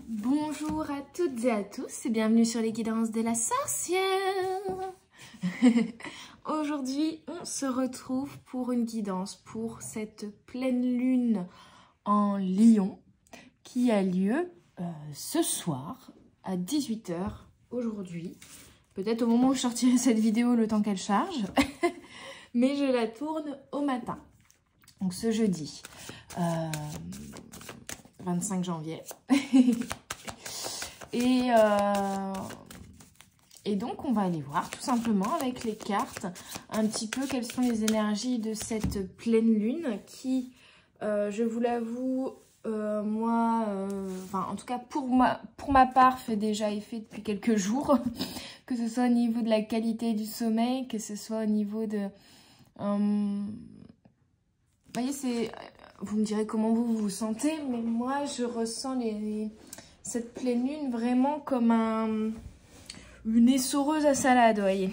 Bonjour à toutes et à tous et bienvenue sur les guidances de la sorcière. Aujourd'hui, on se retrouve pour une guidance pour cette pleine lune en Lion qui a lieu ce soir à 18 h aujourd'hui. Peut-être au moment où je sortirai cette vidéo, le temps qu'elle charge. Mais je la tourne au matin. Donc ce jeudi 25 janvier. Et donc, on va aller voir tout simplement avec les cartes un petit peu quelles sont les énergies de cette pleine lune qui, je vous l'avoue, en tout cas pour ma part, fait déjà effet depuis quelques jours. Que ce soit au niveau de la qualité du sommeil, que ce soit au niveau de... vous voyez, vous me direz comment vous vous sentez, mais moi, je ressens cette pleine lune vraiment comme une essoreuse à salade, vous voyez.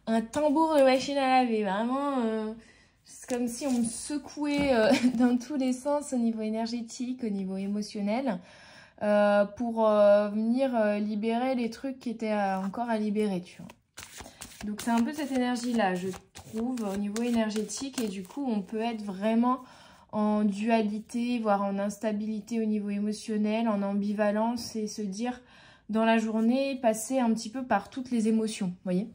Un tambour de machine à laver, vraiment, c'est comme si on me secouait dans tous les sens au niveau énergétique, au niveau émotionnel, pour venir libérer les trucs qui étaient encore à libérer, tu vois. Donc c'est un peu cette énergie-là, je trouve, au niveau énergétique, et du coup, on peut être vraiment en dualité, voire en instabilité au niveau émotionnel, en ambivalence, et se dire, dans la journée, passer un petit peu par toutes les émotions, vous voyez,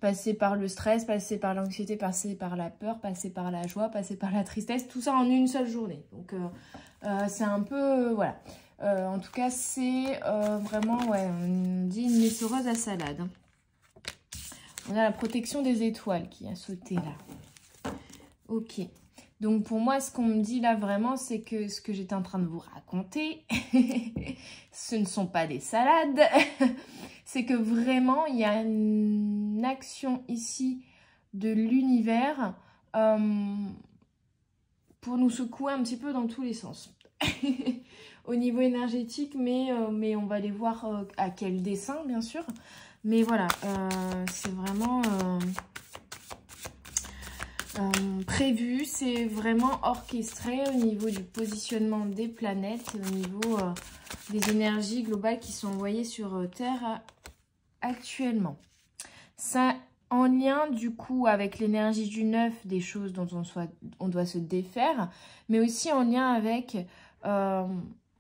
passer par le stress, passer par l'anxiété, passer par la peur, passer par la joie, passer par la tristesse, tout ça en une seule journée. Donc c'est un peu, voilà. En tout cas, c'est vraiment, ouais, on dit une essoreuse à salade. On a la protection des étoiles qui a sauté là. Ok. Donc pour moi, ce qu'on me dit là vraiment, c'est que ce que j'étais en train de vous raconter, ce ne sont pas des salades. C'est que vraiment, il y a une action ici de l'univers pour nous secouer un petit peu dans tous les sens. Au niveau énergétique, mais on va aller voir à quel dessin, bien sûr. Mais voilà, c'est vraiment prévu, c'est vraiment orchestré au niveau du positionnement des planètes, au niveau des énergies globales qui sont envoyées sur Terre actuellement. Ça en lien du coup avec l'énergie du 9, des choses dont on doit se défaire, mais aussi en lien avec...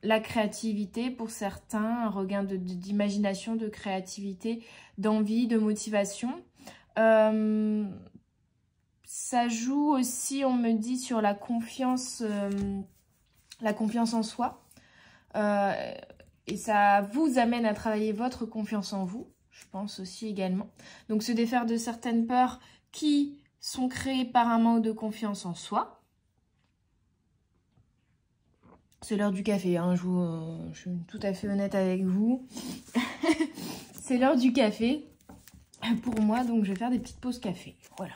la créativité pour certains, un regain d'imagination, de créativité, d'envie, de motivation. Ça joue aussi, on me dit, sur la confiance en soi. Et ça vous amène à travailler votre confiance en vous, je pense aussi également. Donc se défaire de certaines peurs qui sont créées par un manque de confiance en soi. C'est l'heure du café, hein. Je suis tout à fait honnête avec vous. C'est l'heure du café pour moi, donc je vais faire des petites pauses café. Voilà.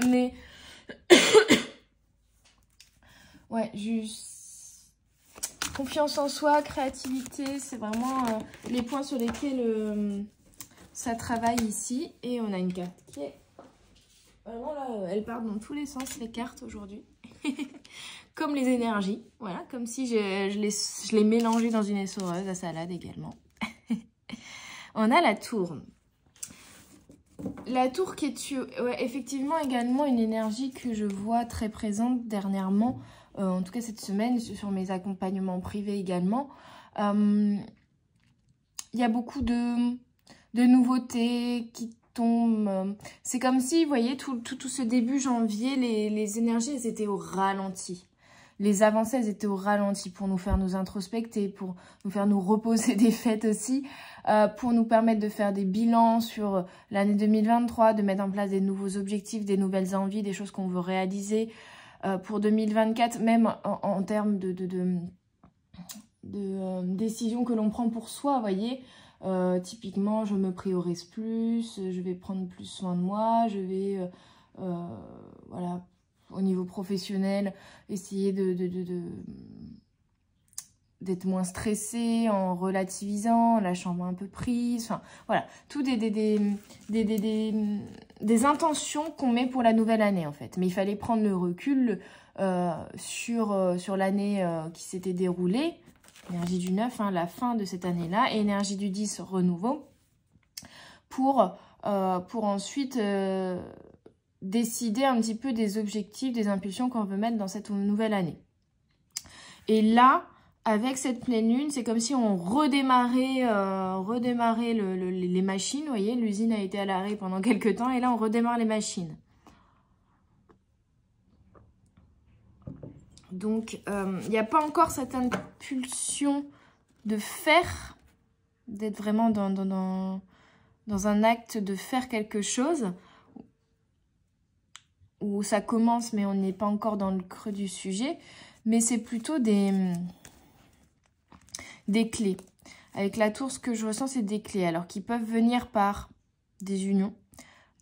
Mais... ouais, juste... Confiance en soi, créativité, c'est vraiment les points sur lesquels ça travaille ici. Et on a une carte qui est... Vraiment là, elle part dans tous les sens, les cartes aujourd'hui. Comme les énergies, voilà, comme si je les mélangeais dans une essoreuse à salade également. On a la tour. La tour qui est ouais, effectivement également une énergie que je vois très présente dernièrement, en tout cas cette semaine, sur mes accompagnements privés également. Il y a beaucoup de nouveautés qui tombent. C'est comme si, vous voyez, tout ce début janvier, les énergies, elles étaient au ralenti. Les avancées, elles étaient au ralenti pour nous faire nous introspecter, pour nous faire nous reposer des fêtes aussi, pour nous permettre de faire des bilans sur l'année 2023, de mettre en place des nouveaux objectifs, des nouvelles envies, des choses qu'on veut réaliser pour 2024, même en termes de décisions que l'on prend pour soi, vous voyez. Typiquement, je me priorise plus, je vais prendre plus soin de moi, je vais, voilà, au niveau professionnel, essayer d'être moins stressée en relativisant, en lâchant moins un peu prise. Enfin, voilà, tout des intentions qu'on met pour la nouvelle année, en fait. Mais il fallait prendre le recul, sur l'année qui s'était déroulée. Énergie du 9, hein, la fin de cette année-là. Et énergie du 10, renouveau. Pour ensuite décider un petit peu des objectifs, des impulsions qu'on veut mettre dans cette nouvelle année. Et là, avec cette pleine lune, c'est comme si on redémarrait les machines. Vous voyez, l'usine a été à l'arrêt pendant quelques temps et là, on redémarre les machines. Donc, il n'y a pas encore cette impulsion de faire, d'être vraiment dans un acte de faire quelque chose, où ça commence, mais on n'est pas encore dans le creux du sujet. Mais c'est plutôt des clés. Avec la tour, ce que je ressens, c'est des clés. Alors, qui peuvent venir par des unions,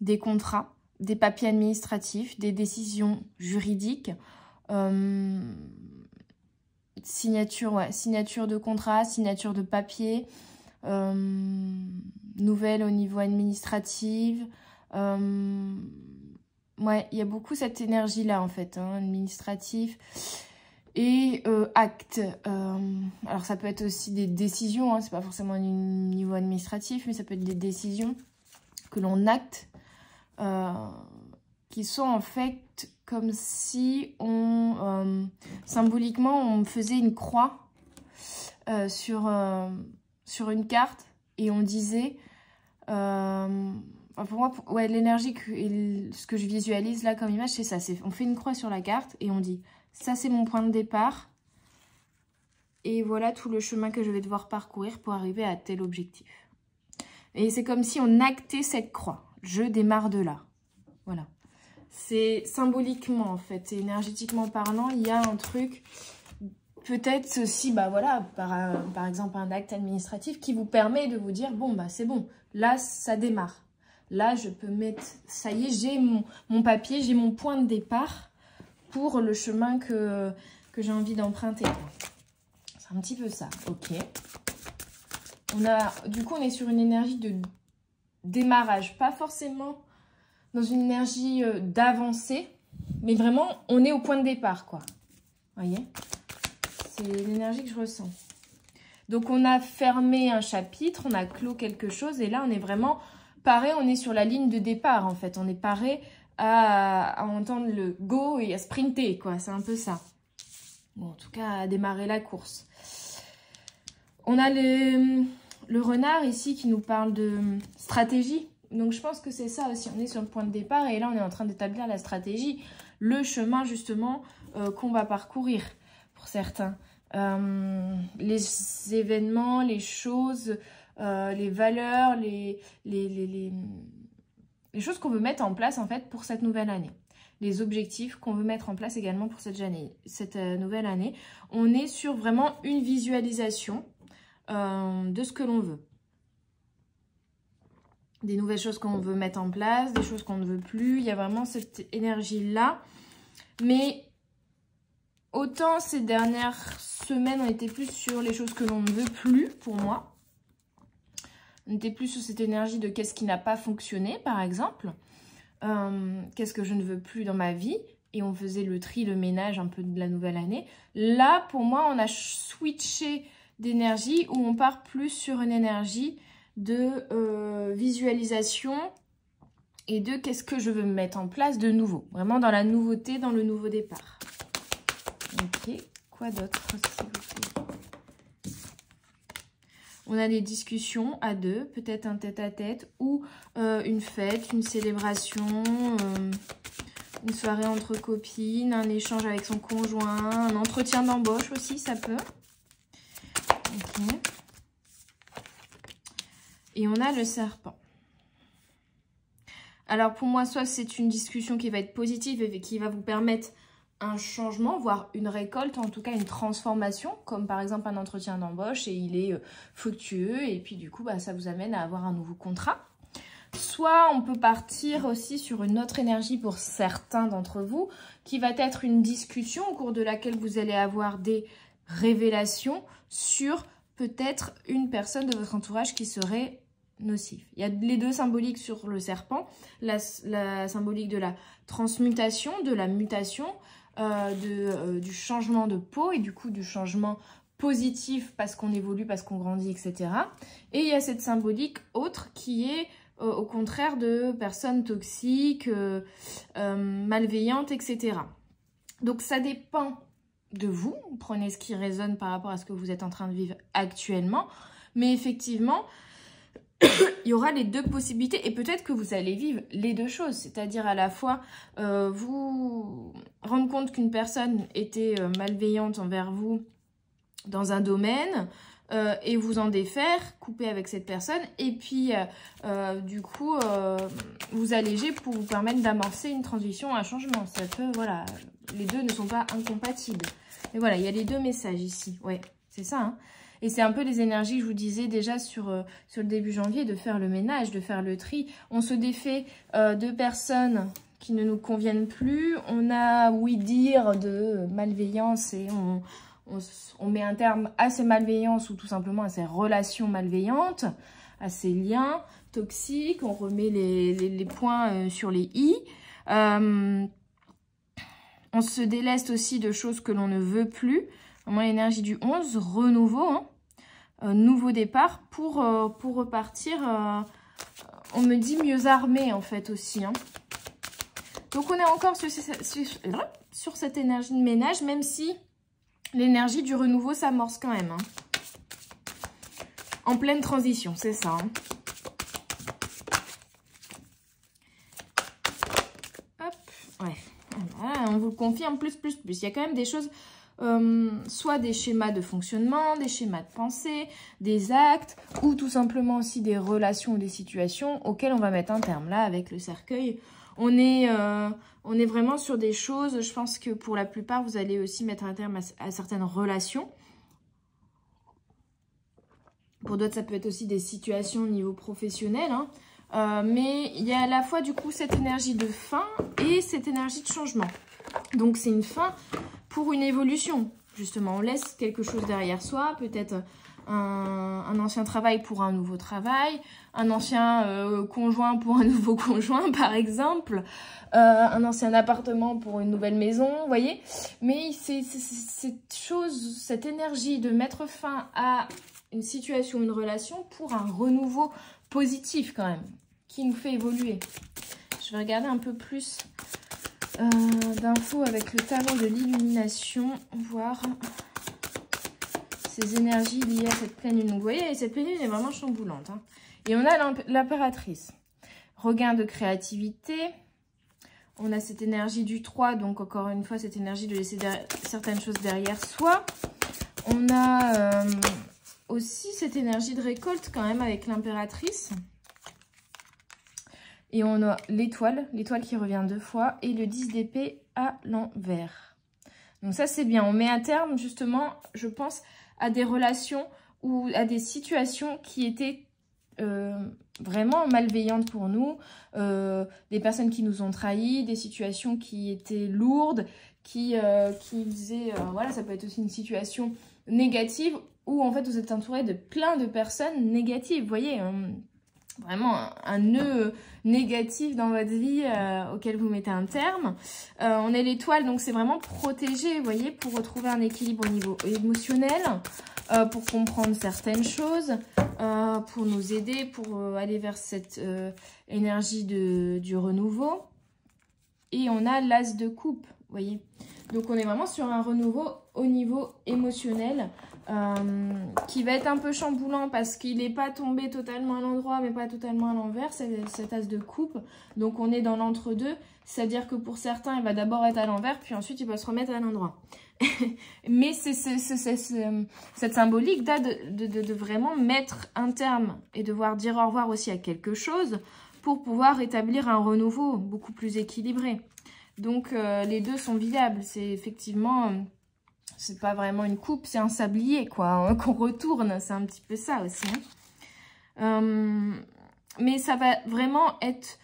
des contrats, des papiers administratifs, des décisions juridiques, signature de contrat, signature de papier, nouvelles au niveau administratif. Ouais, il y a beaucoup cette énergie-là, en fait, hein, administratif. Et acte. Alors, ça peut être aussi des décisions, hein, c'est pas forcément au niveau administratif, mais ça peut être des décisions que l'on acte, qui sont en fait comme si symboliquement, on faisait une croix sur une carte et on disait, pour moi, ouais, l'énergie, ce que je visualise là comme image, c'est ça. On fait une croix sur la carte et on dit, ça c'est mon point de départ. Et voilà tout le chemin que je vais devoir parcourir pour arriver à tel objectif. Et c'est comme si on actait cette croix. Je démarre de là. Voilà. C'est symboliquement, en fait, et énergétiquement parlant, il y a un truc, peut-être aussi, bah voilà, par exemple, un acte administratif qui vous permet de vous dire, bon, bah c'est bon, là, ça démarre. Là, je peux mettre, ça y est, j'ai mon papier, j'ai mon point de départ pour le chemin que j'ai envie d'emprunter. C'est un petit peu ça, ok. Du coup, on est sur une énergie de démarrage, pas forcément dans une énergie d'avancée, mais vraiment, on est au point de départ, quoi. Vous voyez? C'est l'énergie que je ressens. Donc, on a fermé un chapitre, on a clos quelque chose, et là, on est vraiment paré, on est sur la ligne de départ, en fait. On est paré à entendre le go et à sprinter, quoi. C'est un peu ça. Bon, en tout cas, à démarrer la course. On a le renard ici qui nous parle de stratégie. Donc, je pense que c'est ça aussi. On est sur le point de départ et là, on est en train d'établir la stratégie, le chemin, justement, qu'on va parcourir pour certains. Les événements, les choses, les valeurs, les choses qu'on veut mettre en place, en fait, pour cette nouvelle année. Les objectifs qu'on veut mettre en place également pour cette nouvelle année. On est sur vraiment une visualisation de ce que l'on veut. Des nouvelles choses qu'on veut mettre en place, des choses qu'on ne veut plus. Il y a vraiment cette énergie-là. Mais autant ces dernières semaines, on était plus sur les choses que l'on ne veut plus, pour moi. On était plus sur cette énergie de qu'est-ce qui n'a pas fonctionné, par exemple. Qu'est-ce que je ne veux plus dans ma vie. Et on faisait le tri, le ménage un peu de la nouvelle année. Là, pour moi, on a switché d'énergie où on part plus sur une énergie de visualisation et de qu'est-ce que je veux mettre en place de nouveau. Vraiment dans la nouveauté, dans le nouveau départ. Ok, quoi d'autre s'il vous plaît? On a des discussions à deux, peut-être un tête-à-tête ou une fête, une célébration, une soirée entre copines, un échange avec son conjoint, un entretien d'embauche aussi, ça peut. Ok. Et on a le serpent. Alors pour moi, soit c'est une discussion qui va être positive et qui va vous permettre un changement, voire une récolte, en tout cas une transformation, comme par exemple un entretien d'embauche et il est fructueux et puis du coup bah, ça vous amène à avoir un nouveau contrat. Soit on peut partir aussi sur une autre énergie pour certains d'entre vous, qui va être une discussion au cours de laquelle vous allez avoir des révélations sur peut-être une personne de votre entourage qui serait nocif. Il y a les deux symboliques sur le serpent, la symbolique de la transmutation, de la mutation, du changement de peau et du coup du changement positif parce qu'on évolue, parce qu'on grandit, etc. Et il y a cette symbolique autre qui est au contraire de personnes toxiques, malveillantes, etc. Donc ça dépend de vous, prenez ce qui résonne par rapport à ce que vous êtes en train de vivre actuellement, mais effectivement, il y aura les deux possibilités et peut-être que vous allez vivre les deux choses, c'est-à-dire à la fois vous rendre compte qu'une personne était malveillante envers vous dans un domaine et vous en défaire, couper avec cette personne et puis du coup vous alléger pour vous permettre d'amorcer une transition, un changement. Ça peut, voilà, les deux ne sont pas incompatibles. Mais voilà, il y a les deux messages ici, ouais, c'est ça, hein. Et c'est un peu les énergies que je vous disais déjà sur le début janvier, de faire le ménage, de faire le tri. On se défait de personnes qui ne nous conviennent plus. On a oui-dire de malveillance et on met un terme à ces malveillances ou tout simplement à ces relations malveillantes, à ces liens toxiques. On remet les points sur les i. On se déleste aussi de choses que l'on ne veut plus. Vraiment l'énergie du 11, renouveau, hein, nouveau départ pour repartir, on me dit mieux armé en fait aussi. Hein. Donc on est encore sur cette énergie de ménage, même si l'énergie du renouveau s'amorce quand même. Hein. En pleine transition, c'est ça. Hein. Hop, ouais. Voilà, on vous le confirme plus. Il y a quand même des choses... soit des schémas de fonctionnement, des schémas de pensée, des actes ou tout simplement aussi des relations ou des situations auxquelles on va mettre un terme. Là, avec le cercueil, on est vraiment sur des choses, je pense que pour la plupart, vous allez aussi mettre un terme à certaines relations. Pour d'autres, ça peut être aussi des situations au niveau professionnel, hein. Mais il y a à la fois du coup cette énergie de fin et cette énergie de changement. Donc c'est une fin pour une évolution, justement. On laisse quelque chose derrière soi, peut-être un ancien travail pour un nouveau travail, un ancien conjoint pour un nouveau conjoint, par exemple, un ancien appartement pour une nouvelle maison, vous voyez. Mais c'est cette énergie de mettre fin à une situation, une relation pour un renouveau positif quand même, qui nous fait évoluer. Je vais regarder un peu plus... d'infos avec le tarot de l'illumination, voir ces énergies liées à cette pleine lune. Vous voyez, cette pleine lune est vraiment chamboulante. Hein. Et on a l'impératrice. Regain de créativité. On a cette énergie du 3, donc encore une fois, cette énergie de laisser certaines choses derrière soi. On a aussi cette énergie de récolte quand même avec l'impératrice. Et on a l'étoile qui revient 2 fois et le 10 d'épée à l'envers. Donc ça c'est bien, on met un terme justement, je pense, à des relations ou à des situations qui étaient vraiment malveillantes pour nous, des personnes qui nous ont trahis, des situations qui étaient lourdes, qui faisaient, voilà, ça peut être aussi une situation négative où en fait vous êtes entouré de plein de personnes négatives, vous voyez, vraiment un nœud négatif dans votre vie auquel vous mettez un terme. On est l'étoile, donc c'est vraiment protégé, vous voyez, pour retrouver un équilibre au niveau émotionnel, pour comprendre certaines choses, pour nous aider, pour aller vers cette énergie du renouveau. Et on a l'as de coupe, vous voyez. Donc on est vraiment sur un renouveau au niveau émotionnel, qui va être un peu chamboulant parce qu'il n'est pas tombé totalement à l'endroit mais pas totalement à l'envers, cet as de coupe. Donc on est dans l'entre-deux, c'est-à-dire que pour certains il va d'abord être à l'envers puis ensuite il va se remettre à l'endroit. Mais c'est cette symbolique là de vraiment mettre un terme et devoir dire au revoir aussi à quelque chose pour pouvoir établir un renouveau beaucoup plus équilibré. Donc les deux sont viables, c'est effectivement... c'est pas vraiment une coupe, c'est un sablier, quoi, hein, qu'on retourne. C'est un petit peu ça aussi. Hein. Mais ça va vraiment être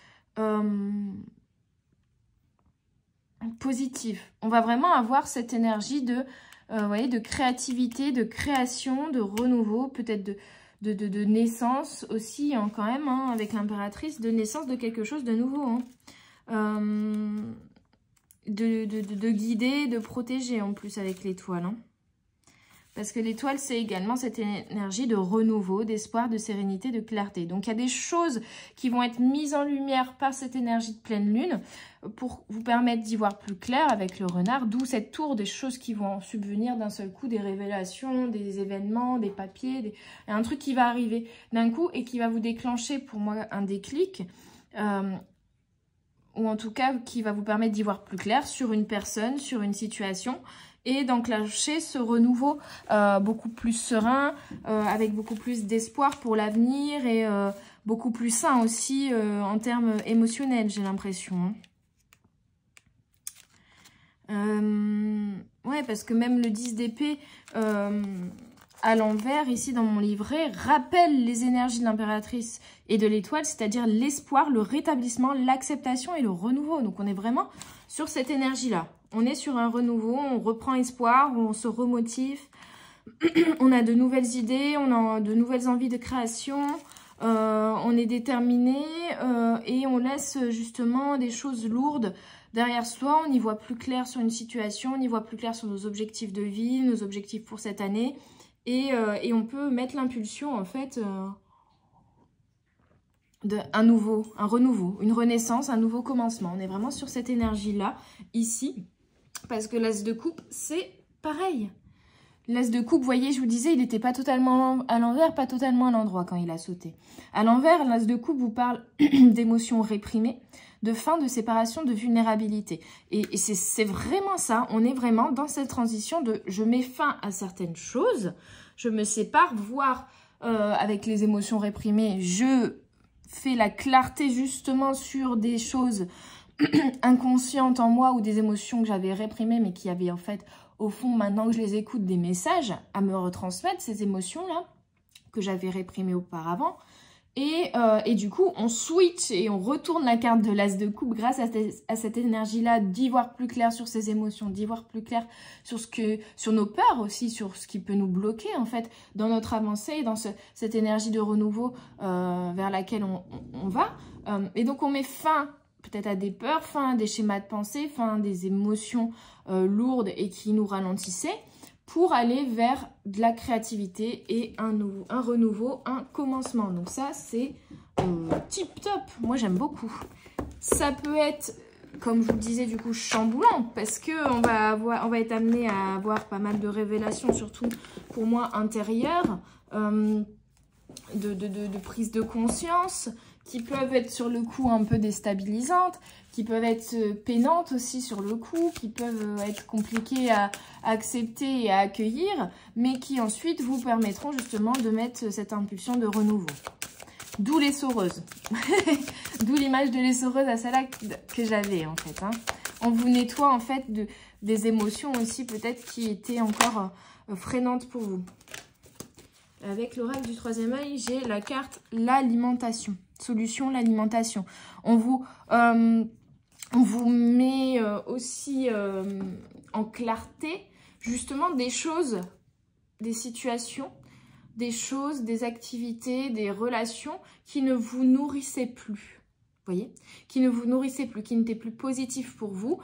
positif. On va vraiment avoir cette énergie de, vous voyez, de créativité, de création, de renouveau, peut-être de naissance aussi, hein, quand même, hein, avec l'impératrice, de naissance de quelque chose de nouveau. Hein. de guider, de protéger en plus avec l'étoile. Hein. Parce que l'étoile, c'est également cette énergie de renouveau, d'espoir, de sérénité, de clarté. Donc, il y a des choses qui vont être mises en lumière par cette énergie de pleine lune pour vous permettre d'y voir plus clair avec le renard. D'où cette tour, des choses qui vont subvenir d'un seul coup, des révélations, des événements, des papiers. Il y a un truc qui va arriver d'un coup et qui va vous déclencher, pour moi, un déclic. Ou en tout cas, qui va vous permettre d'y voir plus clair sur une personne, sur une situation, et d'enclencher ce renouveau beaucoup plus serein, avec beaucoup plus d'espoir pour l'avenir et beaucoup plus sain aussi en termes émotionnels, j'ai l'impression. Ouais, parce que même le 10 d'épée à l'envers, ici dans mon livret, rappelle les énergies de l'impératrice et de l'étoile, c'est-à-dire l'espoir, le rétablissement, l'acceptation et le renouveau. Donc on est vraiment sur cette énergie-là. On est sur un renouveau, on reprend espoir, on se remotive, on a de nouvelles idées, on a de nouvelles envies de création, on est déterminé et on laisse justement des choses lourdes derrière soi. On y voit plus clair sur une situation, on y voit plus clair sur nos objectifs de vie, nos objectifs pour cette année et on peut mettre l'impulsion en fait un renouveau, une renaissance, un nouveau commencement. On est vraiment sur cette énergie-là ici. Parce que l'as de coupe, c'est pareil. L'as de coupe, vous voyez, je vous disais, il n'était pas totalement à l'envers, pas totalement à l'endroit quand il a sauté. À l'envers, l'as de coupe vous parle d'émotions réprimées, de fin, de séparation, de vulnérabilité. Et c'est vraiment ça. On est vraiment dans cette transition de je mets fin à certaines choses, je me sépare, voire avec les émotions réprimées, je fais la clarté justement sur des choses inconscientes en moi ou des émotions que j'avais réprimées mais qui avaient en fait au fond, maintenant que je les écoute, des messages à me retransmettre, ces émotions-là que j'avais réprimées auparavant. Et du coup, on switch et on retourne la carte de l'as de coupe grâce à cette énergie-là d'y voir plus clair sur ces émotions, d'y voir plus clair sur nos peurs aussi, sur ce qui peut nous bloquer en fait dans notre avancée, dans cette énergie de renouveau vers laquelle on va. Et donc, on met fin peut-être à des peurs, fin à des schémas de pensée, fin à des émotions lourdes et qui nous ralentissaient pour aller vers de la créativité et un renouveau, un commencement. Donc ça, c'est tip top. Moi, j'aime beaucoup. Ça peut être, comme je vous le disais, du coup, chamboulant parce qu'on va être amené à avoir pas mal de révélations, surtout pour moi, intérieures, de prise de conscience, qui peuvent être sur le coup un peu déstabilisantes, qui peuvent être peinantes aussi sur le coup, qui peuvent être compliquées à accepter et à accueillir, mais qui ensuite vous permettront justement de mettre cette impulsion de renouveau. D'où l'essoreuse. D'où l'image de l'essoreuse à celle-là que j'avais en fait. Hein. On vous nettoie en fait des émotions aussi peut-être qui étaient encore freinantes pour vous. Avec l'oracle du troisième œil, j'ai la carte l'alimentation. Solution, l'alimentation. On vous met aussi en clarté justement des choses, des situations, des choses, des activités, des relations qui ne vous nourrissaient plus. Vous voyez, qui ne vous nourrissaient plus, qui n'étaient plus positifs pour vous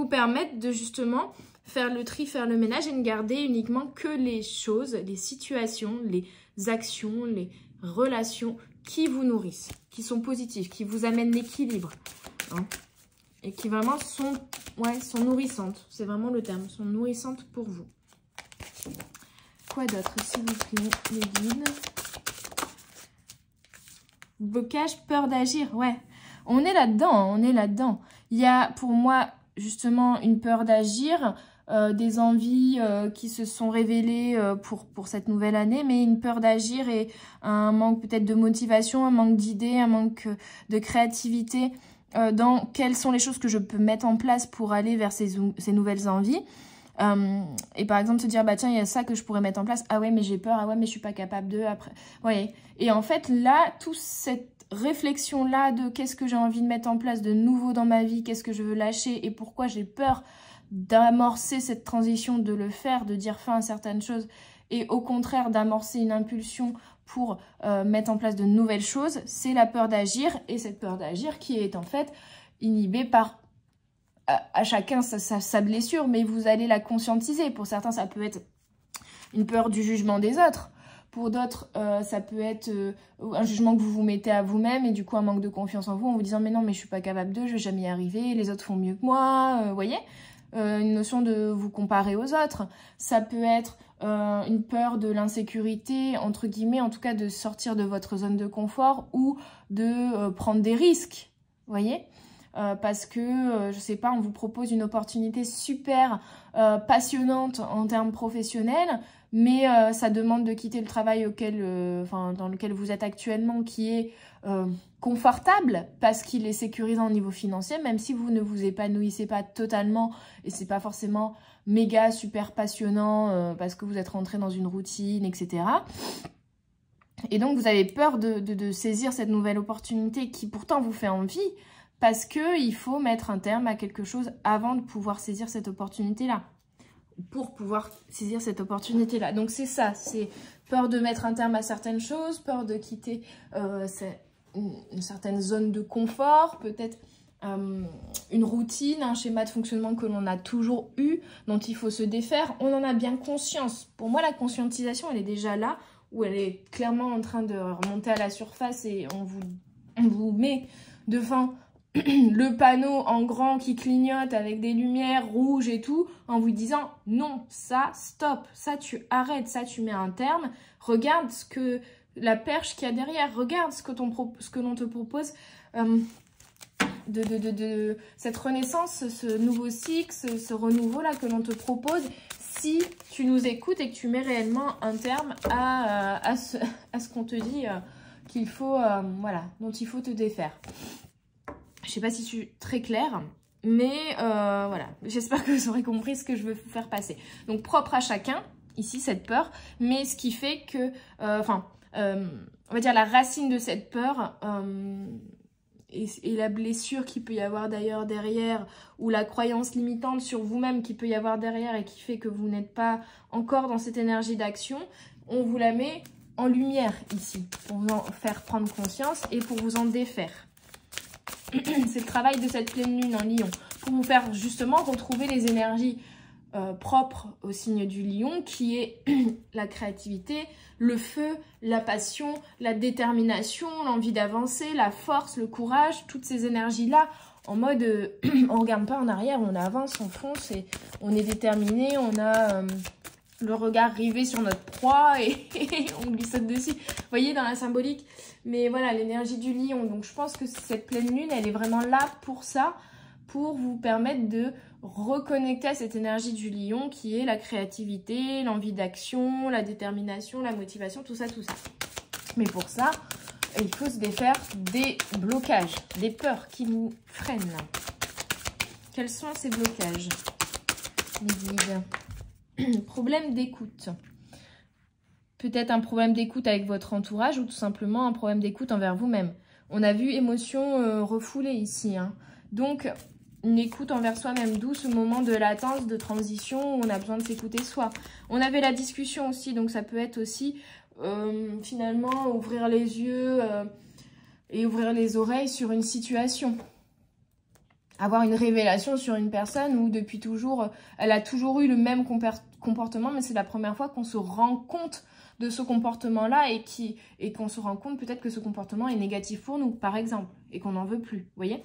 permettre de justement faire le tri, faire le ménage et ne garder uniquement que les choses, les situations, les actions, les relations qui vous nourrissent, qui sont positives, qui vous amènent l'équilibre. Hein, et qui vraiment sont nourrissantes. C'est vraiment le terme, sont nourrissantes pour vous. Quoi d'autre, s'il vous plaît, les guides? Blocage, peur d'agir, ouais. On est là-dedans, on est là-dedans. Il y a pour moi justement une peur d'agir, des envies qui se sont révélées pour cette nouvelle année, mais une peur d'agir et un manque peut-être de motivation, un manque d'idées, un manque de créativité dans quelles sont les choses que je peux mettre en place pour aller vers ces nouvelles envies. Et par exemple se dire bah tiens il y a ça que je pourrais mettre en place, ah ouais mais j'ai peur, ah ouais mais je suis pas capable de, après vous voyez. Et en fait là toute cette réflexion là de qu'est-ce que j'ai envie de mettre en place de nouveau dans ma vie, qu'est-ce que je veux lâcher et pourquoi j'ai peur d'amorcer cette transition, de le faire, de dire fin à certaines choses et au contraire d'amorcer une impulsion pour mettre en place de nouvelles choses, c'est la peur d'agir. Et cette peur d'agir qui est en fait inhibée par à chacun sa blessure, mais vous allez la conscientiser. Pour certains, ça peut être une peur du jugement des autres. Pour d'autres, ça peut être un jugement que vous vous mettez à vous-même et du coup un manque de confiance en vous en vous disant « mais non, mais je suis pas capable de, je vais jamais y arriver, les autres font mieux que moi », vous voyez, une notion de vous comparer aux autres. Ça peut être une peur de l'insécurité, entre guillemets, en tout cas de sortir de votre zone de confort ou de prendre des risques, vous voyez. Parce que, je sais pas, on vous propose une opportunité super passionnante en termes professionnels, mais ça demande de quitter le travail dans lequel vous êtes actuellement, qui est confortable, parce qu'il est sécurisant au niveau financier, même si vous ne vous épanouissez pas totalement, et c'est pas forcément méga super passionnant, parce que vous êtes rentré dans une routine, etc. Et donc, vous avez peur de saisir cette nouvelle opportunité qui pourtant vous fait envie, parce qu'il faut mettre un terme à quelque chose avant de pouvoir saisir cette opportunité-là. Pour pouvoir saisir cette opportunité-là. Donc c'est ça, c'est peur de mettre un terme à certaines choses, peur de quitter une certaine zone de confort, peut-être une routine, un schéma de fonctionnement que l'on a toujours eu, dont il faut se défaire. On en a bien conscience. Pour moi, la conscientisation, elle est déjà là, où elle est clairement en train de remonter à la surface et on vous met devant le panneau en grand qui clignote avec des lumières rouges et tout, en vous disant non, ça, stop, ça tu arrêtes, ça tu mets un terme, regarde la perche qu'il y a derrière, regarde ce que l'on te propose de cette renaissance, ce nouveau cycle, ce renouveau-là que l'on te propose, si tu nous écoutes et que tu mets réellement un terme à ce qu'on te dit qu'il faut, voilà, dont il faut te défaire. Je sais pas si je suis très claire, mais voilà, j'espère que vous aurez compris ce que je veux vous faire passer. Donc, propre à chacun, ici, cette peur, mais ce qui fait que, on va dire la racine de cette peur et la blessure qu'il peut y avoir d'ailleurs derrière, ou la croyance limitante sur vous-même qu'il peut y avoir derrière et qui fait que vous n'êtes pas encore dans cette énergie d'action, on vous la met en lumière ici, pour vous en faire prendre conscience et pour vous en défaire. C'est le travail de cette pleine lune en Lion, pour vous faire justement retrouver les énergies propres au signe du Lion, qui est la créativité, le feu, la passion, la détermination, l'envie d'avancer, la force, le courage, toutes ces énergies-là, en mode on ne regarde pas en arrière, on avance, on fonce, et on est déterminé, on a le regard rivé sur notre proie et on lui saute dessus. Vous voyez dans la symbolique? Mais voilà, l'énergie du lion. Donc je pense que cette pleine lune, elle est vraiment là pour ça, pour vous permettre de reconnecter à cette énergie du lion qui est la créativité, l'envie d'action, la détermination, la motivation, tout ça, tout ça. Mais pour ça, il faut se défaire des blocages, des peurs qui nous freinent. Quels sont ces blocages, les guides? Problème d'écoute. Peut-être un problème d'écoute avec votre entourage ou tout simplement un problème d'écoute envers vous-même. On a vu émotion refoulée ici. Hein. Donc, une écoute envers soi-même, d'où ce moment de latence, de transition où on a besoin de s'écouter soi. On avait la discussion aussi, donc ça peut être aussi finalement ouvrir les yeux et ouvrir les oreilles sur une situation. Avoir une révélation sur une personne où depuis toujours, elle a toujours eu le même comportement, mais c'est la première fois qu'on se rend compte de ce comportement-là et qu'on se rend compte peut-être que ce comportement est négatif pour nous, par exemple, et qu'on n'en veut plus, vous voyez.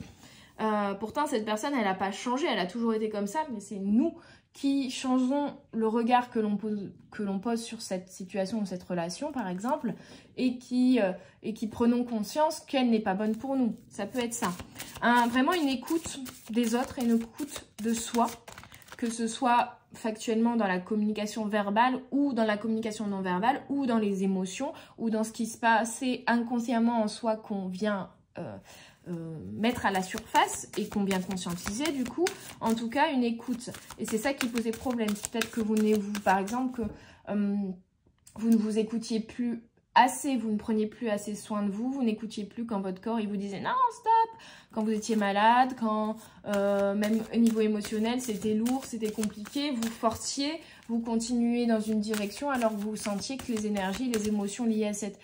Pourtant, cette personne, elle n'a pas changé, elle a toujours été comme ça, mais c'est nous qui changeons le regard que l'on pose sur cette situation ou cette relation, par exemple, et qui prenons conscience qu'elle n'est pas bonne pour nous. Ça peut être ça. Vraiment une écoute des autres et une écoute de soi, que ce soit factuellement dans la communication verbale ou dans la communication non verbale ou dans les émotions ou dans ce qui se passe inconsciemment en soi qu'on vient mettre à la surface et qu'on vient conscientiser du coup. En tout cas, une écoute. Et c'est ça qui posait problème. Peut-être que par exemple, que vous ne vous écoutiez plus assez, vous ne preniez plus assez soin de vous, vous n'écoutiez plus quand votre corps il vous disait non, stop, quand vous étiez malade, quand même au niveau émotionnel c'était lourd, c'était compliqué, vous forciez vous continuez dans une direction alors que vous sentiez que les énergies, les émotions liées à cette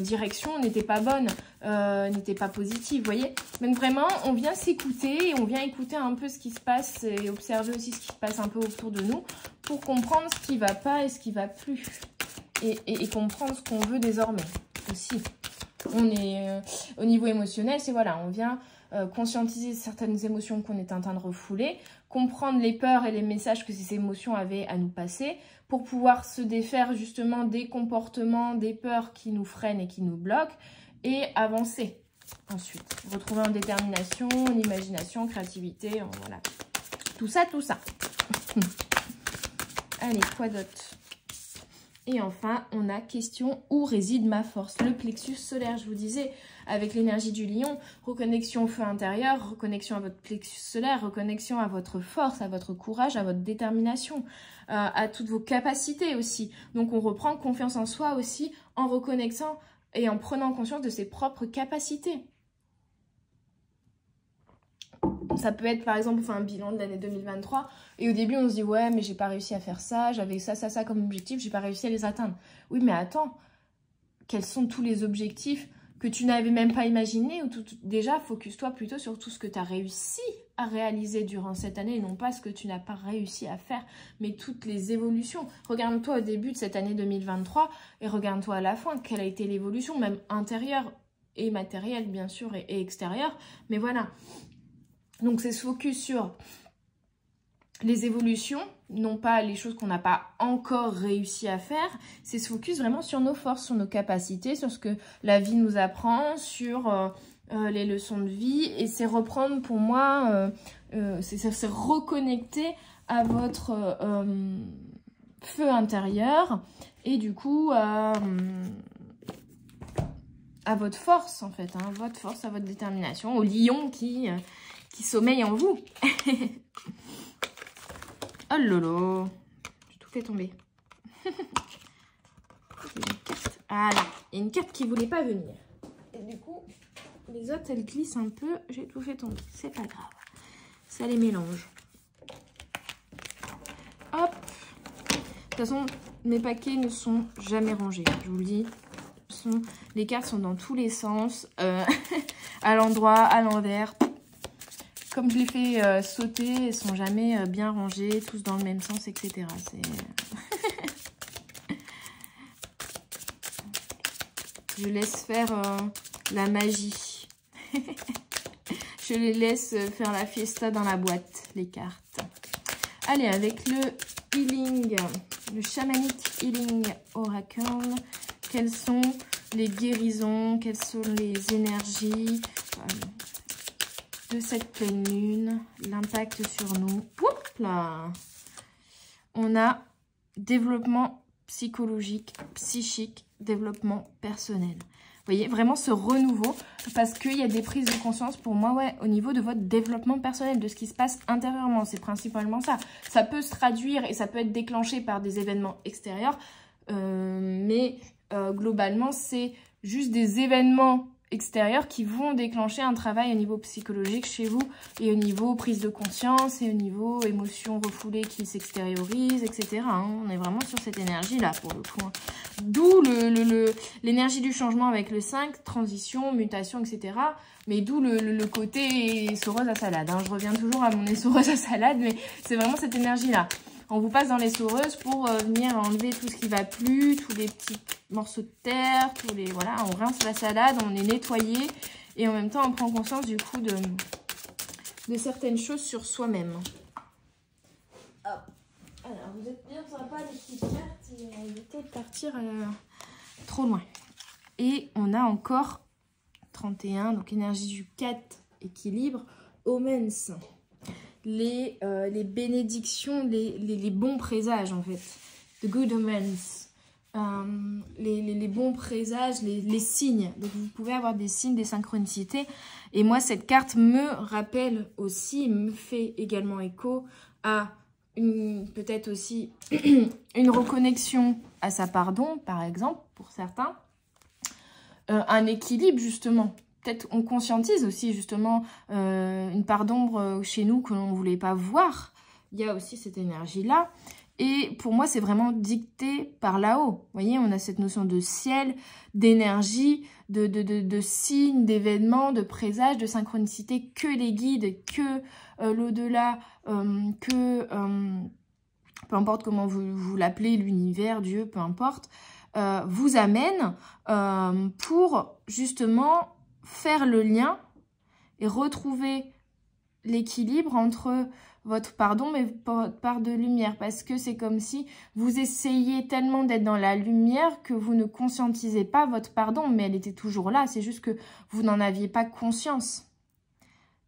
direction n'étaient pas bonnes, n'étaient pas positives, vous voyez. Donc vraiment, on vient s'écouter et on vient écouter un peu ce qui se passe et observer aussi ce qui se passe un peu autour de nous pour comprendre ce qui ne va pas et ce qui ne va plus. Et comprendre ce qu'on veut désormais aussi. On est au niveau émotionnel, c'est voilà, on vient conscientiser certaines émotions qu'on est en train de refouler, comprendre les peurs et les messages que ces émotions avaient à nous passer pour pouvoir se défaire justement des comportements, des peurs qui nous freinent et qui nous bloquent et avancer ensuite. Retrouver en détermination, en imagination, en créativité, voilà. Tout ça, tout ça. Allez, quoi d'autre? Et enfin, on a question, où réside ma force? Le plexus solaire, je vous disais, avec l'énergie du lion, reconnexion au feu intérieur, reconnexion à votre plexus solaire, reconnexion à votre force, à votre courage, à votre détermination, à toutes vos capacités aussi. Donc on reprend confiance en soi aussi en reconnectant et en prenant conscience de ses propres capacités. Ça peut être par exemple, on fait un bilan de l'année 2023 et au début on se dit ouais mais j'ai pas réussi à faire ça, j'avais ça comme objectif, j'ai pas réussi à les atteindre. Oui mais attends, quels sont tous les objectifs que tu n'avais même pas imaginés ou déjà focus-toi plutôt sur tout ce que tu as réussi à réaliser durant cette année et non pas ce que tu n'as pas réussi à faire, mais toutes les évolutions. Regarde-toi au début de cette année 2023 et regarde-toi à la fin, quelle a été l'évolution, même intérieure et matérielle bien sûr et extérieure, mais voilà. Donc c'est se focus sur les évolutions, non pas les choses qu'on n'a pas encore réussi à faire, c'est se focus vraiment sur nos forces, sur nos capacités, sur ce que la vie nous apprend, sur les leçons de vie, et c'est reprendre pour moi, c'est reconnecter à votre feu intérieur, et du coup à votre force en fait, hein, votre force, à votre détermination, au lion qui sommeille en vous. Oh lolo, j'ai tout fait tomber. Voilà, il y a une carte qui voulait pas venir. Et du coup, les autres, elles glissent un peu. J'ai tout fait tomber, c'est pas grave. Ça les mélange. Hop. De toute façon, mes paquets ne sont jamais rangés, je vous le dis. Les cartes sont dans tous les sens, à l'endroit, à l'envers. Comme je les fais sauter, elles sont jamais bien rangées, tous dans le même sens, etc. Je laisse faire la magie. Je les laisse faire la fiesta dans la boîte, les cartes. Allez, avec le healing, le Shamanic Healing Oracle, quelles sont les guérisons, quelles sont les énergies de cette pleine lune, l'impact sur nous. Oups là. On a développement psychologique, psychique, développement personnel. Vous voyez, vraiment ce renouveau, parce qu'il y a des prises de conscience pour moi, ouais, au niveau de votre développement personnel, de ce qui se passe intérieurement. C'est principalement ça. Ça peut se traduire et ça peut être déclenché par des événements extérieurs, mais globalement, c'est juste des événements extérieurs qui vont déclencher un travail au niveau psychologique chez vous et au niveau prise de conscience et au niveau émotions refoulées qui s'extériorisent, etc. On est vraiment sur cette énergie-là pour le coup. D'où l'énergie du changement avec le 5, transition, mutation, etc. Mais d'où le côté essoreuse à salade. Je reviens toujours à mon essoreuse à salade, mais c'est vraiment cette énergie-là. On vous passe dans l'essoreuse pour venir enlever tout ce qui va plus, tous les petits morceaux de terre, voilà, on rince la salade, on est nettoyé et en même temps on prend conscience du coup de certaines choses sur soi-même. Alors vous êtes bien sympa les petites cartes et évitez de partir trop loin. Et on a encore 31, donc énergie du 4, équilibre, omens. Les bénédictions, les bons présages en fait, the good omens, les bons présages, les signes. Donc vous pouvez avoir des signes, des synchronicités. Et moi cette carte me rappelle aussi, me fait également écho à peut-être aussi une reconnexion à sa pardon, par exemple, pour certains, un équilibre justement. Peut-être on conscientise aussi justement une part d'ombre chez nous que l'on ne voulait pas voir. Il y a aussi cette énergie-là. Et pour moi, c'est vraiment dicté par là-haut. Vous voyez, on a cette notion de ciel, d'énergie, de signes, d'événements, de présages, de synchronicité, que les guides, que l'au-delà, peu importe comment vous l'appelez, l'univers, Dieu, peu importe, vous amène pour justement faire le lien et retrouver l'équilibre entre votre pardon mais votre part de lumière, parce que c'est comme si vous essayez tellement d'être dans la lumière que vous ne conscientisez pas votre pardon, mais elle était toujours là, c'est juste que vous n'en aviez pas conscience.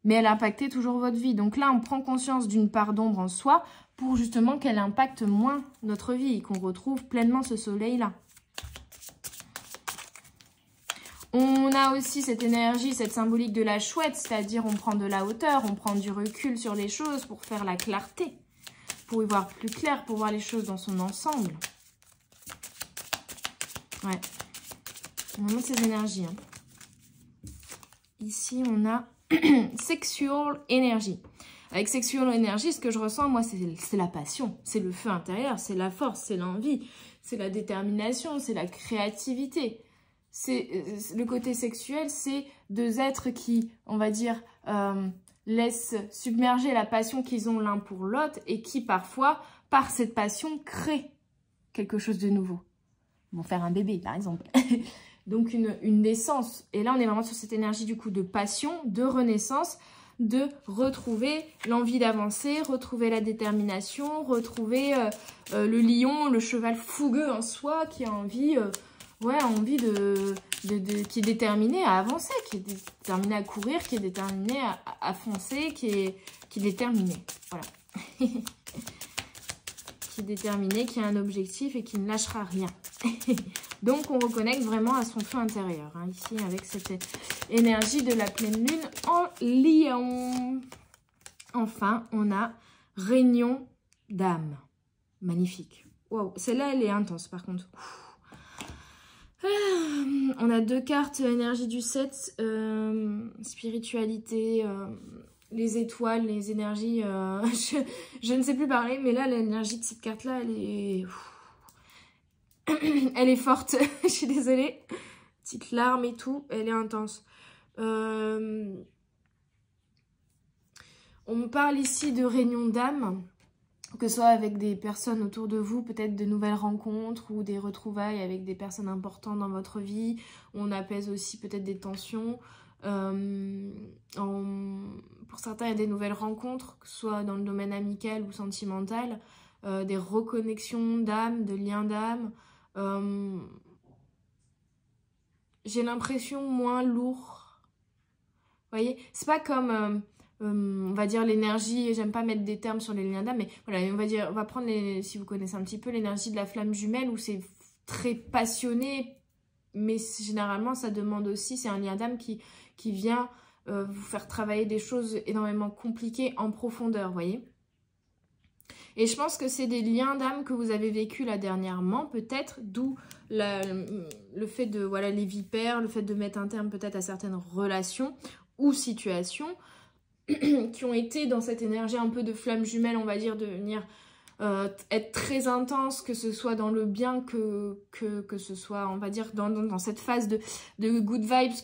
Mais elle impactait toujours votre vie. Donc là, on prend conscience d'une part d'ombre en soi pour justement qu'elle impacte moins notre vie et qu'on retrouve pleinement ce soleil-là. On a aussi cette énergie, cette symbolique de la chouette, c'est-à-dire on prend de la hauteur, on prend du recul sur les choses pour faire la clarté, pour y voir plus clair, pour voir les choses dans son ensemble. Ouais, vraiment ces énergies. Hein. Ici, on a Sexual Energy. Avec Sexual Energy, ce que je ressens, moi, c'est la passion, c'est le feu intérieur, c'est la force, c'est l'envie, c'est la détermination, c'est la créativité. Le côté sexuel, c'est deux êtres qui, on va dire, laissent submerger la passion qu'ils ont l'un pour l'autre et qui, parfois, par cette passion, créent quelque chose de nouveau. Ils vont faire un bébé, par exemple. Donc, une naissance. Et là, on est vraiment sur cette énergie, du coup, de passion, de renaissance, de retrouver l'envie d'avancer, retrouver la détermination, retrouver le lion, le cheval fougueux en soi qui a envie... envie qui est déterminé à avancer, qui est déterminé à courir, qui est déterminé à foncer, qui est déterminé. Voilà. Qui est déterminé, qui a un objectif et qui ne lâchera rien. Donc, on reconnecte vraiment à son feu intérieur. Hein, ici, avec cette énergie de la pleine lune en lion. Enfin, on a Réunion d'âme. Magnifique. Waouh, celle-là, elle est intense, par contre. On a deux cartes, énergie du 7, spiritualité, les étoiles, les énergies. Je ne sais plus parler, mais là, l'énergie de cette carte-là, elle est forte. Je suis désolée. Petite larme et tout, elle est intense. On me parle ici de réunion d'âme. Que ce soit avec des personnes autour de vous, peut-être de nouvelles rencontres ou des retrouvailles avec des personnes importantes dans votre vie. On apaise aussi peut-être des tensions. Pour certains, il y a des nouvelles rencontres, que ce soit dans le domaine amical ou sentimental. Des reconnexions d'âme, de liens d'âme. J'ai l'impression moins lourd. Vous voyez, c'est pas comme... on va dire l'énergie, j'aime pas mettre des termes sur les liens d'âme, mais voilà, on va prendre, si vous connaissez un petit peu, l'énergie de la flamme jumelle, où c'est très passionné, mais généralement ça demande aussi, c'est un lien d'âme qui vient vous faire travailler des choses énormément compliquées en profondeur, vous voyez. Et je pense que c'est des liens d'âme que vous avez vécu là dernièrement, peut-être, d'où le fait de, voilà, les vipères, le fait de mettre un terme peut-être à certaines relations ou situations, qui ont été dans cette énergie un peu de flamme jumelle, on va dire, de venir être très intense, que ce soit dans le bien, que ce soit, on va dire, dans cette phase de good vibes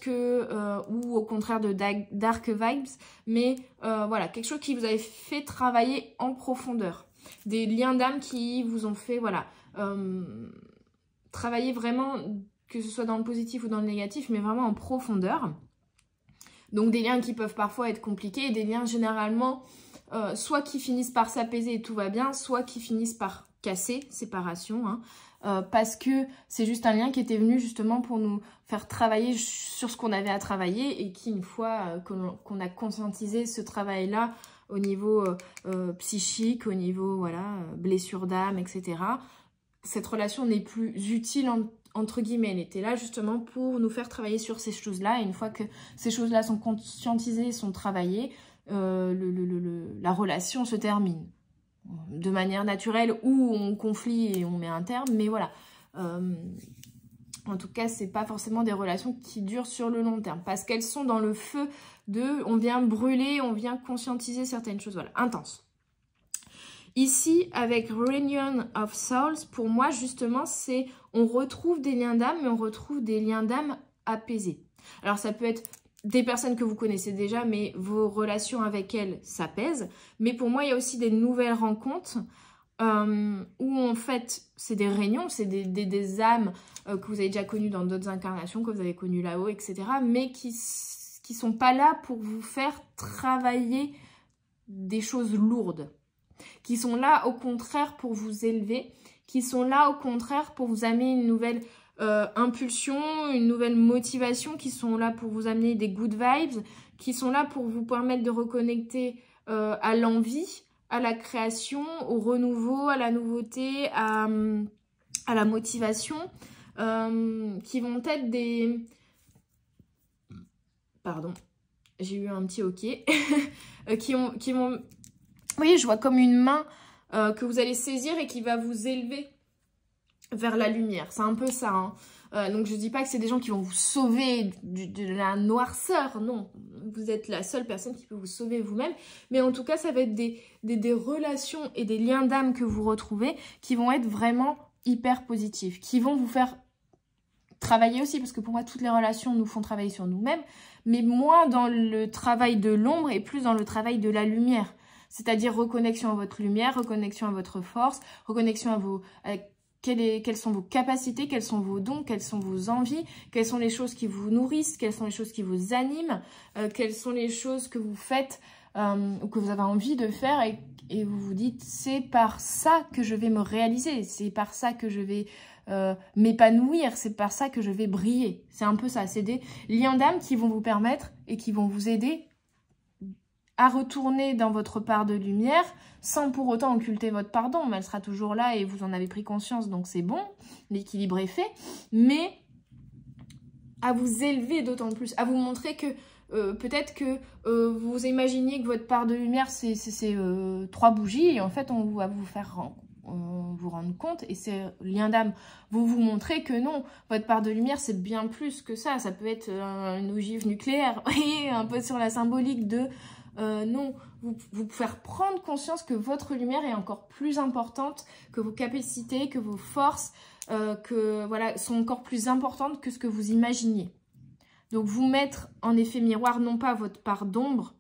ou au contraire de dark vibes, mais voilà, quelque chose qui vous avait fait travailler en profondeur. Des liens d'âme qui vous ont fait, voilà, travailler vraiment, que ce soit dans le positif ou dans le négatif, mais vraiment en profondeur. Donc des liens qui peuvent parfois être compliqués, des liens généralement soit qui finissent par s'apaiser et tout va bien, soit qui finissent par casser, séparation, hein, parce que c'est juste un lien qui était venu justement pour nous faire travailler sur ce qu'on avait à travailler et qui, une fois qu'on a conscientisé ce travail-là au niveau psychique, au niveau voilà, blessure d'âme, etc., cette relation n'est plus utile entre guillemets, elle était là justement pour nous faire travailler sur ces choses-là. Et une fois que ces choses-là sont conscientisées, sont travaillées, la relation se termine. De manière naturelle, ou on conflit et on met un terme, mais voilà. En tout cas, c'est pas forcément des relations qui durent sur le long terme, parce qu'elles sont dans le feu de... On vient brûler, on vient conscientiser certaines choses, voilà, intense. Ici, avec Reunion of Souls, pour moi, justement, c'est on retrouve des liens d'âme, mais on retrouve des liens d'âme apaisés. Alors, ça peut être des personnes que vous connaissez déjà, mais vos relations avec elles s'apaisent. Mais pour moi, il y a aussi des nouvelles rencontres où, en fait, c'est des réunions, c'est des âmes que vous avez déjà connues dans d'autres incarnations, que vous avez connues là-haut, etc. Mais qui sont pas là pour vous faire travailler des choses lourdes. Qui sont là au contraire pour vous élever, qui sont là au contraire pour vous amener une nouvelle impulsion, une nouvelle motivation, qui sont là pour vous amener des good vibes, qui sont là pour vous permettre de reconnecter à l'envie, à la création, au renouveau, à la nouveauté, à la motivation, qui vont être des... Pardon, j'ai eu un petit ok. qui vont... Vous voyez, je vois comme une main que vous allez saisir et qui va vous élever vers la lumière. C'est un peu ça. Hein. Donc, je ne dis pas que c'est des gens qui vont vous sauver de la noirceur. Non, vous êtes la seule personne qui peut vous sauver vous-même. Mais en tout cas, ça va être des relations et des liens d'âme que vous retrouvez qui vont être vraiment hyper positifs, qui vont vous faire travailler aussi. Parce que pour moi, toutes les relations nous font travailler sur nous-mêmes. Mais moins dans le travail de l'ombre et plus dans le travail de la lumière. C'est-à-dire reconnexion à votre lumière, reconnexion à votre force, reconnexion à quelles sont vos capacités, quels sont vos dons, quelles sont vos envies, quelles sont les choses qui vous nourrissent, quelles sont les choses qui vous animent, quelles sont les choses que vous faites ou que vous avez envie de faire et vous vous dites c'est par ça que je vais me réaliser, c'est par ça que je vais m'épanouir, c'est par ça que je vais briller. C'est un peu ça, c'est des liens d'âme qui vont vous permettre et qui vont vous aider à retourner dans votre part de lumière sans pour autant occulter votre part d'ombre. Elle sera toujours là et vous en avez pris conscience, donc c'est bon, l'équilibre est fait. Mais à vous élever d'autant plus, à vous montrer que peut-être que vous imaginiez que votre part de lumière c'est 3 bougies et en fait on va vous faire vous rendre compte et ces liens d'âme vous montrer que non, votre part de lumière c'est bien plus que ça. Ça peut être une ogive nucléaire, et un peu sur la symbolique de non, vous faire prendre conscience que votre lumière est encore plus importante, que vos capacités, que vos forces, que voilà, sont encore plus importantes que ce que vous imaginiez. Donc vous mettre en effet miroir, non pas votre part d'ombre,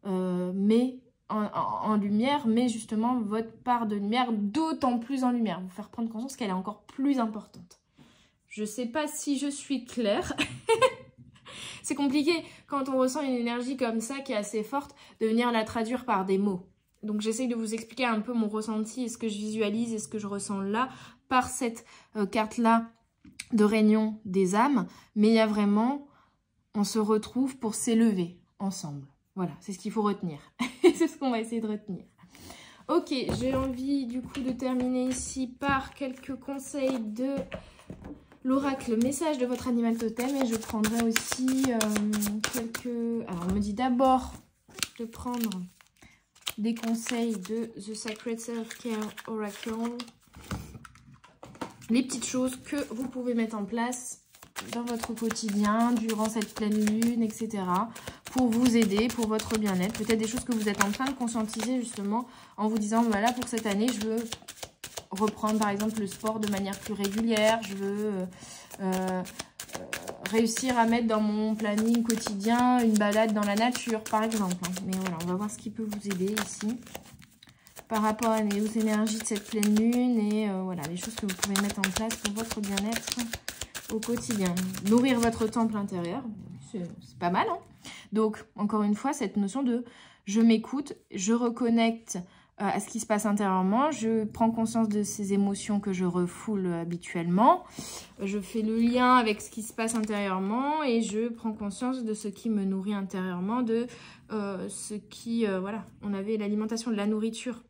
mais en lumière, mais justement votre part de lumière d'autant plus en lumière. Vous faire prendre conscience qu'elle est encore plus importante. Je sais pas si je suis claire. C'est compliqué quand on ressent une énergie comme ça qui est assez forte de venir la traduire par des mots. Donc j'essaye de vous expliquer un peu mon ressenti et ce que je visualise et ce que je ressens là par cette carte-là de réunion des âmes. Mais il y a vraiment, on se retrouve pour s'élever ensemble. Voilà, c'est ce qu'il faut retenir. C'est ce qu'on va essayer de retenir. Ok, j'ai envie du coup de terminer ici par quelques conseils de... l'oracle, message de votre animal totem, et je prendrai aussi quelques... Alors, on me dit d'abord de prendre des conseils de The Sacred Self-Care Oracle. Les petites choses que vous pouvez mettre en place dans votre quotidien, durant cette pleine lune, etc. pour vous aider, pour votre bien-être. Peut-être des choses que vous êtes en train de conscientiser justement en vous disant, voilà, pour cette année, je veux... reprendre par exemple le sport de manière plus régulière, je veux réussir à mettre dans mon planning quotidien une balade dans la nature par exemple. Mais voilà, on va voir ce qui peut vous aider ici par rapport aux énergies de cette pleine lune et voilà, les choses que vous pouvez mettre en place pour votre bien-être au quotidien. Nourrir votre temple intérieur, c'est pas mal, hein. Donc encore une fois, cette notion de je m'écoute, je reconnecte à ce qui se passe intérieurement, je prends conscience de ces émotions que je refoule habituellement, je fais le lien avec ce qui se passe intérieurement et je prends conscience de ce qui me nourrit intérieurement, de ce qui, voilà, on avait l'alimentation de la nourriture,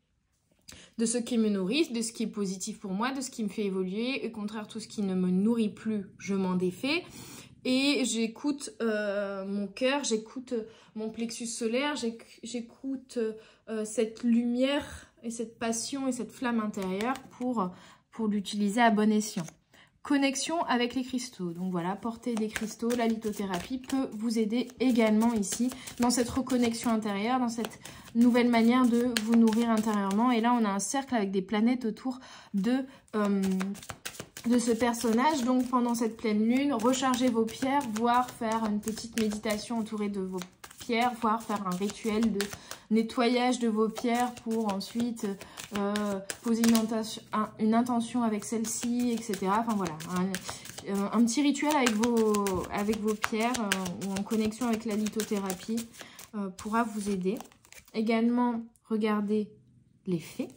de ce qui me nourrit, de ce qui est positif pour moi, de ce qui me fait évoluer, et au contraire tout ce qui ne me nourrit plus, je m'en défais. Et j'écoute mon cœur, j'écoute mon plexus solaire, j'écoute cette lumière et cette passion et cette flamme intérieure pour l'utiliser à bon escient. connexion avec les cristaux. Donc voilà, porter des cristaux, la lithothérapie peut vous aider également ici dans cette reconnexion intérieure, dans cette nouvelle manière de vous nourrir intérieurement. Et là, on a un cercle avec des planètes autour de ce personnage. Donc pendant cette pleine lune, rechargez vos pierres, voire faire une petite méditation entourée de vos pierres, voire faire un rituel de nettoyage de vos pierres pour ensuite poser une intention avec celle-ci, etc. Enfin voilà, un petit rituel avec vos pierres ou en connexion avec la lithothérapie pourra vous aider. Également, regardez les fées.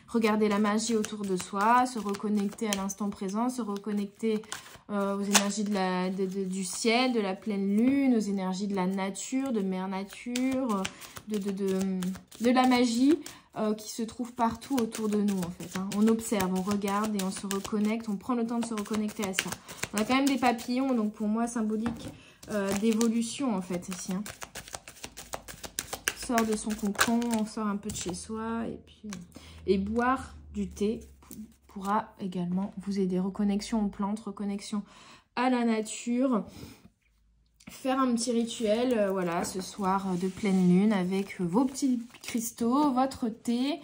Regarder la magie autour de soi, se reconnecter à l'instant présent, se reconnecter aux énergies du ciel, de la pleine lune, aux énergies de la nature, de mère nature, de la magie qui se trouve partout autour de nous en fait. Hein. On observe, on regarde et on se reconnecte, on prend le temps de se reconnecter à ça. On a quand même des papillons, donc pour moi symbolique d'évolution en fait ici. Hein. On sort de son cocon, on sort un peu de chez soi et boire du thé pourra également vous aider. Reconnexion aux plantes, reconnexion à la nature. Faire un petit rituel, voilà, ce soir de pleine lune avec vos petits cristaux, votre thé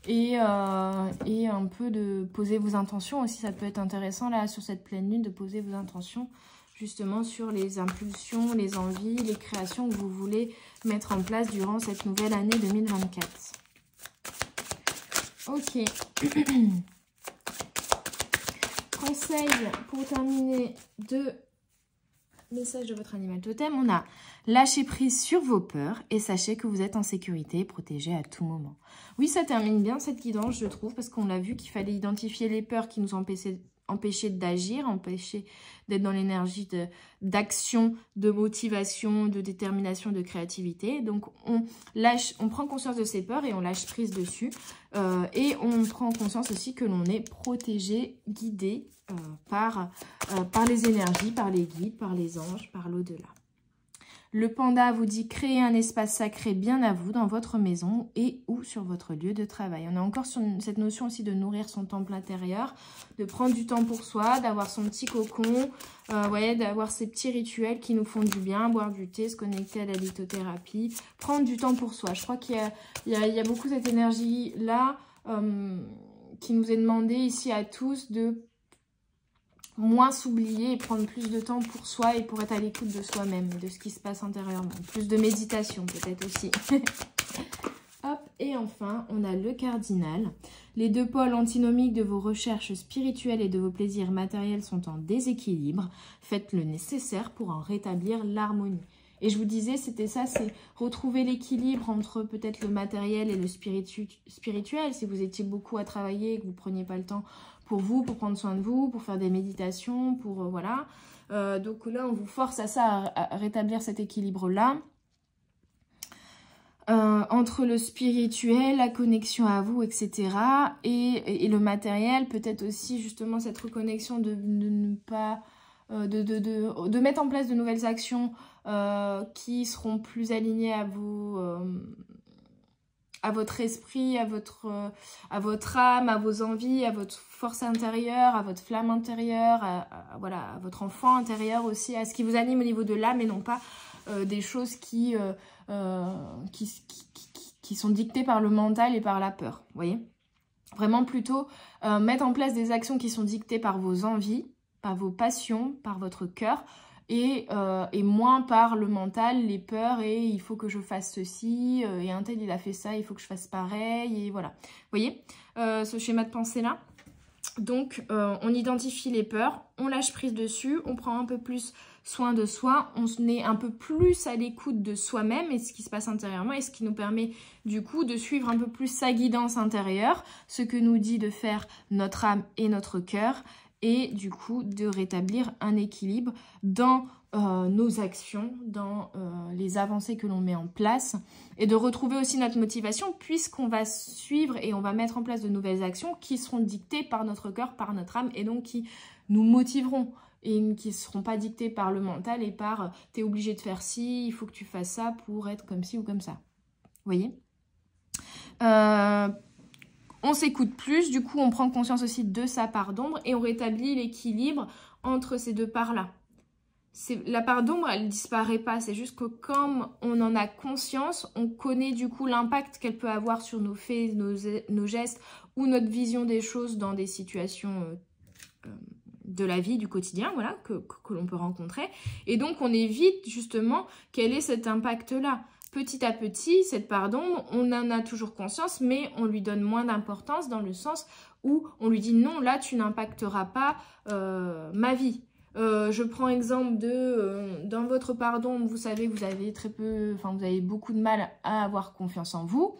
et un peu de poser vos intentions aussi. Ça peut être intéressant là sur cette pleine lune de poser vos intentions justement sur les impulsions, les envies, les créations que vous voulez mettre en place durant cette nouvelle année 2024. Ok. Conseil pour terminer de message de votre animal totem. On a lâché prise sur vos peurs et sachez que vous êtes en sécurité et protégé à tout moment. Oui, ça termine bien cette guidance, je trouve, parce qu'on l'a vu qu'il fallait identifier les peurs qui nous empêcher d'agir, empêcher d'être dans l'énergie d'action, de motivation, de détermination, de créativité. Donc on prend conscience de ses peurs et on lâche prise dessus. Et on prend conscience aussi que l'on est protégé, guidé par les énergies, par les guides, par les anges, par l'au-delà. Le panda vous dit créer un espace sacré bien à vous dans votre maison et ou sur votre lieu de travail. On est encore sur cette notion aussi de nourrir son temple intérieur, de prendre du temps pour soi, d'avoir son petit cocon, d'avoir ces petits rituels qui nous font du bien, boire du thé, se connecter à la lithothérapie, prendre du temps pour soi. Je crois qu'il y a beaucoup cette énergie-là qui nous est demandée ici à tous de moins s'oublier et prendre plus de temps pour soi et pour être à l'écoute de soi-même, de ce qui se passe intérieurement. Plus de méditation peut-être aussi. Hop, et enfin, on a le cardinal. Les deux pôles antinomiques de vos recherches spirituelles et de vos plaisirs matériels sont en déséquilibre. Faites le nécessaire pour en rétablir l'harmonie. Et je vous disais, c'était ça, c'est retrouver l'équilibre entre peut-être le matériel et le spirituel. Si vous étiez beaucoup à travailler et que vous ne preniez pas le temps pour vous, pour prendre soin de vous, pour faire des méditations, pour voilà. Donc là, on vous force à ça, à rétablir cet équilibre-là. Entre le spirituel, la connexion à vous, etc. Et le matériel, peut-être aussi justement cette reconnexion de ne pas... de mettre en place de nouvelles actions qui seront plus alignées à vous... à votre esprit, à votre âme, à vos envies, à votre force intérieure, à votre flamme intérieure, voilà, à votre enfant intérieur aussi, à ce qui vous anime au niveau de l'âme et non pas des choses qui sont dictées par le mental et par la peur, vous voyez. Vraiment plutôt mettre en place des actions qui sont dictées par vos envies, par vos passions, par votre cœur, et moins par le mental, les peurs, et il faut que je fasse ceci, et un tel il a fait ça, il faut que je fasse pareil, et voilà. Vous voyez ce schéma de pensée-là? Donc, on identifie les peurs, on lâche prise dessus, on prend un peu plus soin de soi, on est un peu plus à l'écoute de soi-même et ce qui se passe intérieurement, et ce qui nous permet du coup de suivre un peu plus sa guidance intérieure, ce que nous dit de faire notre âme et notre cœur, et du coup de rétablir un équilibre dans nos actions, dans les avancées que l'on met en place, et de retrouver aussi notre motivation puisqu'on va suivre et on va mettre en place de nouvelles actions qui seront dictées par notre cœur, par notre âme, et donc qui nous motiveront et qui ne seront pas dictées par le mental et par t'es obligé de faire ci, il faut que tu fasses ça pour être comme ci ou comme ça. Vous voyez On s'écoute plus, du coup, on prend conscience aussi de sa part d'ombre et on rétablit l'équilibre entre ces deux parts-là. La part d'ombre, elle ne disparaît pas. C'est juste que comme on en a conscience, on connaît du coup l'impact qu'elle peut avoir sur nos faits, nos gestes ou notre vision des choses dans des situations de la vie, du quotidien, voilà, que l'on peut rencontrer. Et donc, on évite justement quel est cet impact-là. Petit à petit, cette part d'ombre, on en a toujours conscience, mais on lui donne moins d'importance dans le sens où on lui dit non, là, tu n'impacteras pas ma vie. Je prends exemple dans votre part d'ombre, vous savez, vous avez beaucoup de mal à avoir confiance en vous.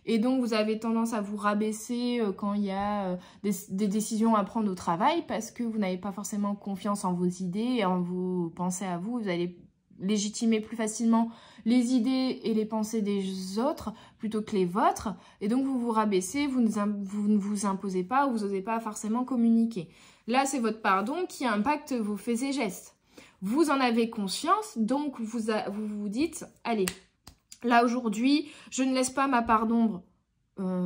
Et donc, vous avez tendance à vous rabaisser quand il y a des décisions à prendre au travail parce que vous n'avez pas forcément confiance en vos idées et en vos pensées à vous. Vous allez légitimer plus facilement les idées et les pensées des autres plutôt que les vôtres. Et donc, vous vous rabaissez, vous ne vous imposez pas ou vous n'osez pas forcément communiquer. Là, c'est votre part d'ombre qui impacte vos faits et gestes. Vous en avez conscience, donc vous vous dites, allez, là aujourd'hui, je ne laisse pas ma part d'ombre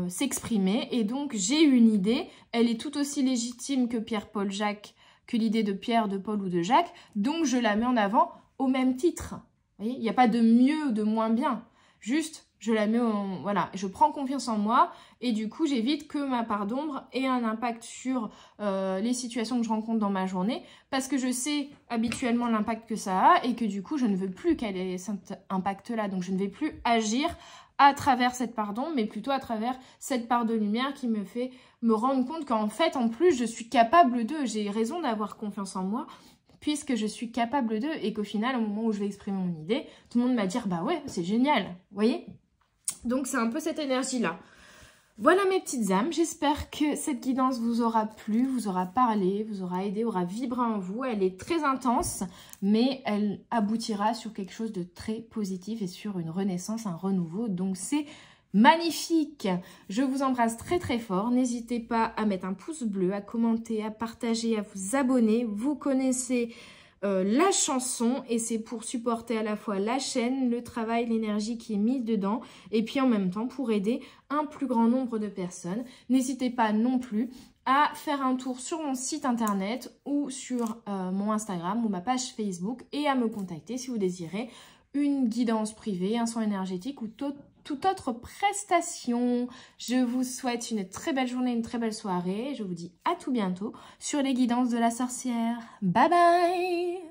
s'exprimer et donc j'ai une idée, elle est tout aussi légitime que Pierre, Paul, Jacques, que l'idée de Pierre, de Paul ou de Jacques, donc je la mets en avant au même titre. Vous voyez, il n'y a pas de mieux ou de moins bien, juste je la mets voilà, je prends confiance en moi et du coup j'évite que ma part d'ombre ait un impact sur les situations que je rencontre dans ma journée parce que je sais habituellement l'impact que ça a et que du coup je ne veux plus qu'elle ait cet impact-là. Donc je ne vais plus agir à travers cette part d'ombre mais plutôt à travers cette part de lumière qui me fait me rendre compte qu'en fait en plus je suis capable j'ai raison d'avoir confiance en moi puisque je suis capable d'eux et qu'au final, au moment où je vais exprimer mon idée, tout le monde va dire « bah ouais, c'est génial », vous voyez? Donc, c'est un peu cette énergie-là. Voilà mes petites âmes, j'espère que cette guidance vous aura plu, vous aura parlé, vous aura aidé, aura vibré en vous. Elle est très intense, mais elle aboutira sur quelque chose de très positif et sur une renaissance, un renouveau. Donc, c'est magnifique. Je vous embrasse très très fort. N'hésitez pas à mettre un pouce bleu, à commenter, à partager, à vous abonner. Vous connaissez la chanson et c'est pour supporter à la fois la chaîne, le travail, l'énergie qui est mise dedans et puis en même temps pour aider un plus grand nombre de personnes. N'hésitez pas non plus à faire un tour sur mon site internet ou sur mon Instagram ou ma page Facebook et à me contacter si vous désirez une guidance privée, un soin énergétique ou toute autre prestation. Je vous souhaite une très belle journée, une très belle soirée. Je vous dis à tout bientôt sur les guidances de la sorcière. Bye bye!